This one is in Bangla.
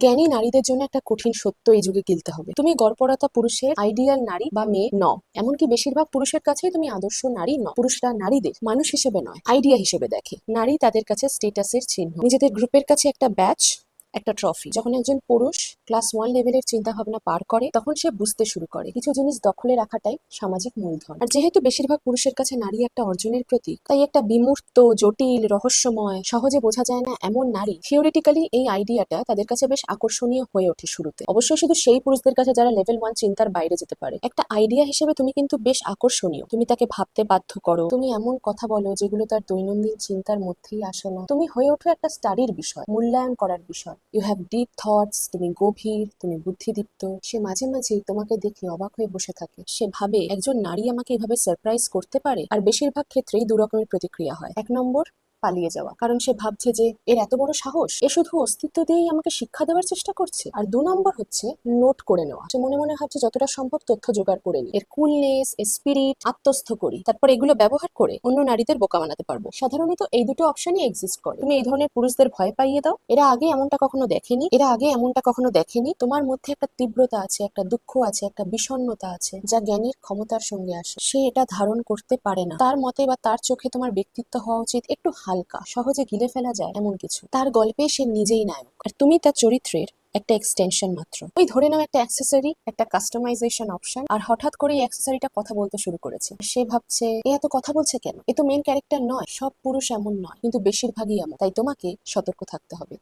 জ্ঞানী নারীদের জন্য একটা কঠিন সত্য এই যুগে গিলতে হবে। তুমি গড়পড়তা পুরুষের আইডিয়াল নারী বা মেয়ে নও। এমনকি বেশিরভাগ পুরুষের কাছেই তুমি আদর্শ নারী নও। পুরুষরা নারীদের মানুষ হিসেবে নয়, আইডিয়া হিসেবে দেখে। নারী তাদের কাছে স্টেটাসের চিহ্ন, নিজেদের গ্রুপের কাছে একটা ব্যাচ, একটা ট্রফি। যখন একজন পুরুষ ক্লাস 1 লেভেলের চিন্তা ভাবনা পার করে, তখন সে বুঝতে শুরু করে কিছু জিনিস দখলে রাখাটাই সামাজিক মূলধন। আর যেহেতু বেশিরভাগ পুরুষের কাছে নারী একটা অর্জনের প্রতীক, তাই একটা বিমূর্ত, জটিল, রহস্যময়, সহজে বোঝা যায় না এমন নারী, থিওরিটিক্যালি এই আইডিয়াটা তাদের কাছে বেশ আকর্ষণীয় হয়ে ওঠে শুরুতে। অবশ্যই শুধু সেই পুরুষদের কাছে যারা লেভেল 1 চিন্তার বাইরে যেতে পারে। একটা আইডিয়া হিসেবে তুমি কিন্তু বেশ আকর্ষণীয়। তুমি তাকে ভাবতে বাধ্য করো, তুমি এমন কথা বলো যেগুলো তার দৈনন্দিন চিন্তার মধ্যেই আসে না। তুমি হয়ে ওঠো একটা স্টাডির বিষয়, মূল্যায়ন করার বিষয়। ইউ হ্যাভ ডিপ থটস, তুমি গভীর, তুমি বুদ্ধিদীপ্ত। সে মাঝে মাঝে তোমাকে দেখে অবাক হয়ে বসে থাকে। সে ভাবে একজন নারী আমাকে এভাবে সারপ্রাইজ করতে পারে। আর বেশিরভাগ ক্ষেত্রেই দু রকমের প্রতিক্রিয়া হয়। এক নম্বর, পালিয়ে যাওয়া, কারণ সে ভাবছে যে এর এত বড় সাহস, এ শুধু অস্তিত্ব দিয়েই আমাকে শিক্ষা দেওয়ার চেষ্টা করছে। আর 2 নম্বর হচ্ছে নোট করে নেওয়া। সে মনে মনে ভাবছে যতটা সম্ভব তথ্য জোগাড় করে নি, এর কুলনেস, এর স্পিরিট আত্মস্থ করি, তারপর এগুলো ব্যবহার করে অন্য নারীদের বোকা বানাতে পারবো। সাধারণত এই দুটো অপশনই এক্সিস্ট করে। তুমি এই ধরনের পুরুষদের ভয় পাইয়ে দাও, এরা আগে এমনটা কখনো দেখেনি, তোমার মধ্যে একটা তীব্রতা আছে, একটা দুঃখ আছে, একটা বিষণ্ণতা আছে, যা জ্ঞানীর ক্ষমতার সঙ্গে আসে। সে এটা ধারণ করতে পারে না। তার মতে বা তার চোখে তোমার ব্যক্তিত্ব হওয়া উচিত একটু হালকা, সহজে গিলে ফেলা যায় এমন কিছু। তার গল্পে সে নিজেই নায়ক, আর তুমি তার চরিত্রের একটা এক্সটেনশন মাত্র। ওই ধরে নাও একটা অ্যাক্সেসরি, একটা কাস্টমাইজেশন অপশন, আর হঠাৎ করে এই অ্যাক্সেসরিটা কথা বলতে শুরু করেছে। সে ভাবছে এ এত কথা বলছে কেন, এ তো মেন ক্যারেক্টার নয়। সব পুরুষ এমন নয়, কিন্তু বেশিরভাগই এমন। তাই তোমাকে সতর্ক থাকতে হবে।